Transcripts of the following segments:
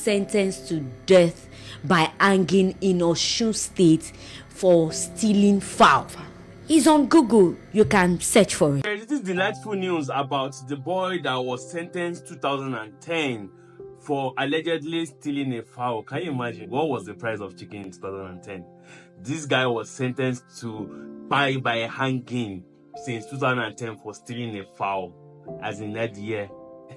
sentenced to death by hanging in Osun State for stealing fowl. It's on Google. You can search for it. There is this delightful news about the boy that was sentenced 2010 for allegedly stealing a fowl. Can you imagine what was the price of chicken in 2010? This guy was sentenced to die by hanging since 2010 for stealing a fowl, as in that year.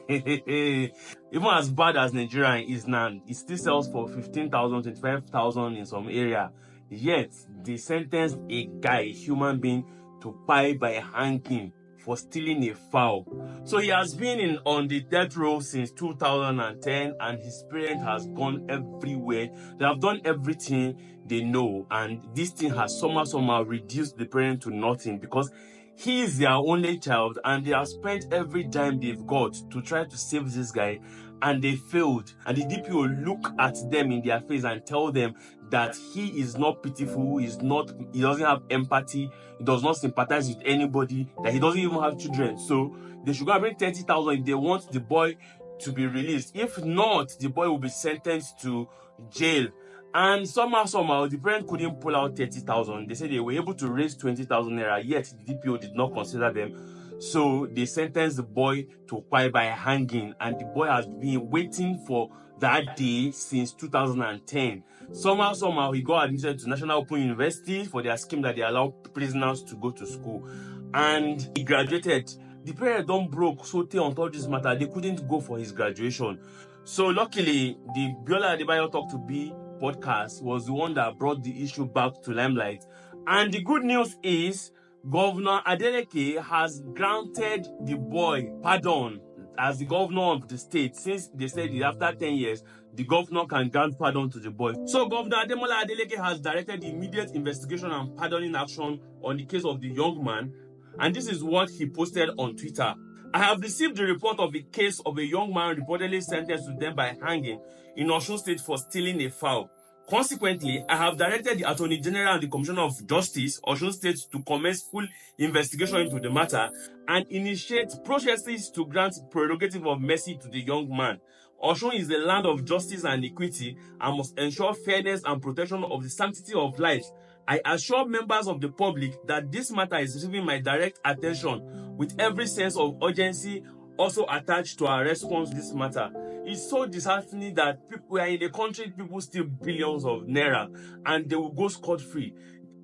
Even as bad as Nigeria is now, it still sells for 15,000, 25,000 in some area. Yet they sentenced a guy, a human being, to die by hanging for stealing a fowl. So he has been on the death row since 2010, and his parent has gone everywhere. They have done everything they know, and this thing has somehow reduced the parent to nothing, because he is their only child, and they have spent every dime they've got to try to save this guy, and they failed. And the DPO look at them in their face and tell them that he is not pitiful, he doesn't have empathy, he does not sympathize with anybody, that he doesn't even have children. So they should go and bring 30,000 if they want the boy to be released. If not, the boy will be sentenced to jail. And somehow, the parent couldn't pull out 30,000. They said they were able to raise 20,000 naira, yet the DPO did not consider them. So they sentenced the boy to die by hanging, and the boy has been waiting for that day since 2010. Somehow he got admitted to National Open University for their scheme that they allow prisoners to go to school, and he graduated. The parents don't broke so they on top this matter, they couldn't go for his graduation. So luckily, the Biola Adebayo Talk to Be podcast was the one that brought the issue back to limelight. And the good news is Governor Adeleke has granted the boy pardon as the governor of the state, since they said that after 10 years the governor can grant pardon to the boy. So Governor Ademola Adeleke has directed the immediate investigation and pardoning action on the case of the young man, and this is what he posted on Twitter. I have received the report of a case of a young man reportedly sentenced to death by hanging in Osun State for stealing a fowl. Consequently, I have directed the Attorney General and the Commissioner of Justice, Osun State, to commence full investigation into the matter and initiate processes to grant prerogative of mercy to the young man. Osun is the land of justice and equity and must ensure fairness and protection of the sanctity of life. I assure members of the public that this matter is receiving my direct attention with every sense of urgency also attached to our response to this matter. It's so disheartening that we are in a country, people steal billions of naira and they will go scot-free.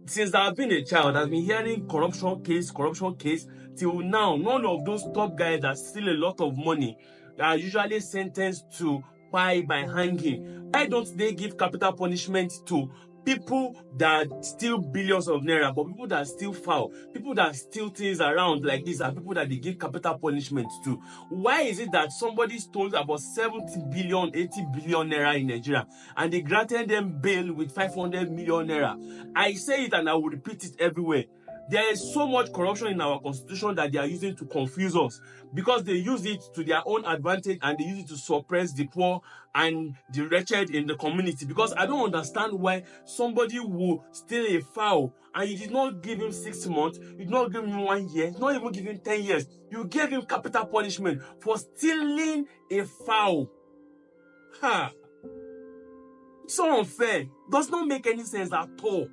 Since I've been a child, I've been hearing corruption case, till now. None of those top guys that steal a lot of money are usually sentenced to die by hanging. Why don't they give capital punishment to people that steal billions of naira, but people that steal fowl, people that steal things around like this are people that they give capital punishment to? Why is it that somebody stole about 70 billion, 80 billion naira in Nigeria and they granted them bail with 500 million naira? I say it and I will repeat it everywhere. There is so much corruption in our constitution that they are using to confuse us, because they use it to their own advantage and they use it to suppress the poor and the wretched in the community. Because I don't understand why somebody will steal a fowl and you did not give him 6 months, you did not give him 1 year, not even give him 10 years. You gave him capital punishment for stealing a fowl. So unfair. Does not make any sense at all.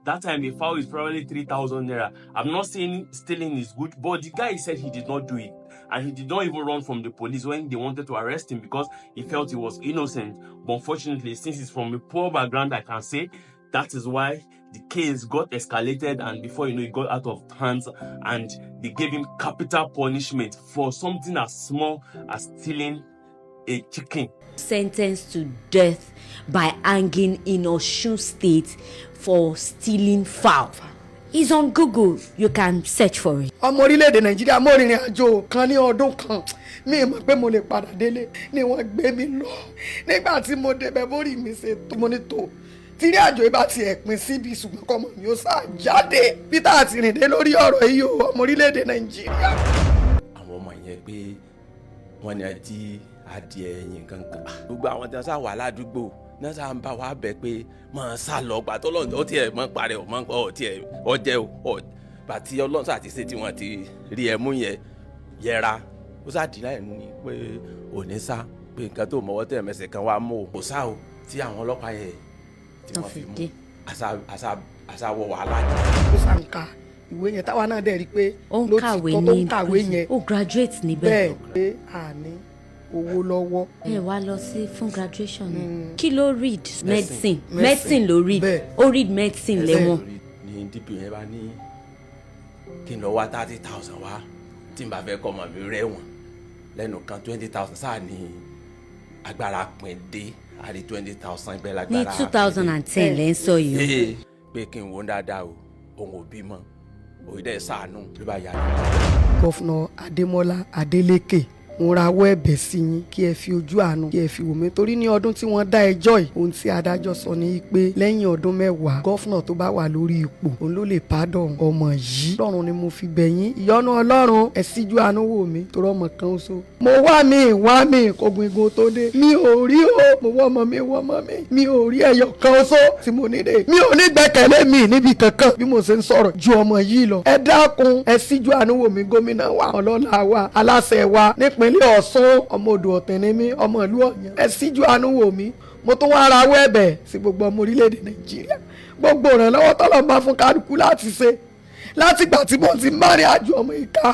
That time a fowl is probably 3,000 naira. I'm not saying stealing is good, but the guy said he did not do it. And he did not even run from the police when they wanted to arrest him because he felt he was innocent. But unfortunately, since he's from a poor background, I can say that is why the case got escalated, and before you know, it got out of hands and they gave him capital punishment for something as small as stealing a chicken. Sentenced to death by hanging in Osun State for stealing fowl. It's on Google. You can search for it. Ọmọ orílẹ̀-èdè Nàìjíríà mo rìnrìn àjò kan ní ọdún kan mi mọ̀ pé mo lè padà délé ni wọ́n gbé mi lọ. Nígbà tí mo débẹ̀ bórí mi ṣe tó mo ní tó tírí àjò ibà ti ẹ̀pin síbi ṣùgbọ́n kọ́mọ mi ó sá jáde Peter àti rìndé lórí ọ̀rọ̀ yìí o ọmọ orílẹ̀-èdè Nàìjíríà. Àwọn ọmọ yẹn pé wọ́n ní àti adìẹ ẹ̀yìn kankan gbogbo àwọn tí wọ́n sá wà ládùúgbò náà sá ń bá wa bẹ̀ pé máa sá lọ gbà tó lọ́nà ó tiẹ̀ mọ́ parẹ́ ọ̀ mọ́ ọ̀ tiẹ̀ ọjẹ́ ọ̀ bàtí ọlọ́run sá ti ṣe tí wọ́n ti rí ẹmú yẹn yẹra ó sá dì láì ní pé òní sá pé nǹkan tó mọwọ́ tẹ̀ mẹsẹ̀ kan wá mú o kò sá o tí àwọn ọlọ́pàá yẹn tí wọ́n fi mú àṣà wọ wàhálà jẹ. ó sànkà ìwé yẹn táwa náà dẹ̀ rí i pé ó ń kàwé ní ó graduate níbẹ̀. bẹ́ẹ̀ pé àní owó lọ́wọ́. ẹ wá lọ sí fún graduation ni kí ló read medicine ló read ó read medicine lẹ́wọ̀n. ní dp yẹn bá ní kí n lọ wá 30,000 wá tí n bá fẹ́ kọ́ ọmọ mi rẹ́wọ̀n lẹ́nu kan 20,000 sáà ní agbára pín dé àrí 20,000 ìgbẹ́ lágbára. ní 2010 lẹ́ ń sọ yìí. pé kí n wo dáadáa o òun ò bímọ òun dẹ̀ ṣàánú ló bá yà á. gọ́fúnà Adémọ́lá Adélékè mo rawọ́ ẹ̀bẹ̀ sí yín kí ẹ fi ojú àánú kí ẹ fi wò mí torí ní ọdún tí wọ́n dá ẹjọ́ yìí ohun tí adájọ́ sọ ni pé lẹ́yìn ọdún 10 gọ́fúnà tó bá wà lórí ipò òun ló lè pardon ọmọ yìí. Ọlọ́run ni mo fi bẹ̀ yín ìyọ́nú Ọlọ́run ẹ síjú àánú wò mí torí ọmọ kan ṣoṣo. mo wá mi kò gbìngbò tó dé mi ò rí o mo wọ́ ọmọ mi ò rí ẹyọ kan ṣoṣo tí mo ní dé mi ò ní gbẹ́kẹ̀lé mi níbi kankan bí mo ṣe ń sọ̀rọ̀ ju ọmọ yìí lọ. ẹ dákun ẹ síjú àánú wò mí gómìnà wa ọlọ́lá wa aláṣẹ wa nípínlẹ̀ Ọ̀ṣun ọmọ odò ọ̀tẹ̀ ni mí ọmọ ìlú Ọ̀yàn ẹ síjú àánú wò mí mo tún wá rawọ́ ẹ̀bẹ̀ sí gbogbo ọmọ orílẹ̀-èdè Nàìjíríà gbogbo ìrànlọ́wọ́ tọ́lọ́ máa fún kálukú láti ṣe látìgbà tí mo ti máa rìn àjò ọmọ ìka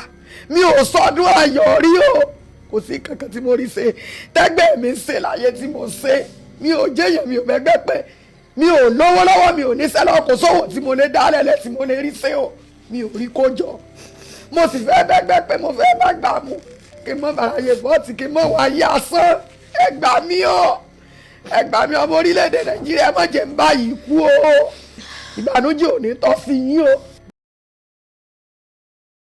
mi ò sọdún ayọ̀ rí o kò sí kankan tí mo rí ṣe tẹ́gbẹ́ mi ṣe láyé tí mo ṣe mi ò jẹ́yàn mi ò bẹ́gbẹ́ pẹ́ mi ò lówó lọ́wọ́ mi ò ní sẹ́lọ̀ kò sówó tí mo lè dálẹ̀ lẹ́ tí mo lè rí ṣe o mi ò rí kó jọ mo sì fẹ́ bẹ́gbẹ́ pé mo fẹ́ bá gbà mú kí n mọ bàrà yẹ bọ́ọ̀tì kí n mọ wá yé asán ẹ gbà mí ọmọ orílẹ̀-èdè Nàìjíríà má jẹ́ ń báyìí kú o ìbànújẹ́ ò ní tọ́ sí yín o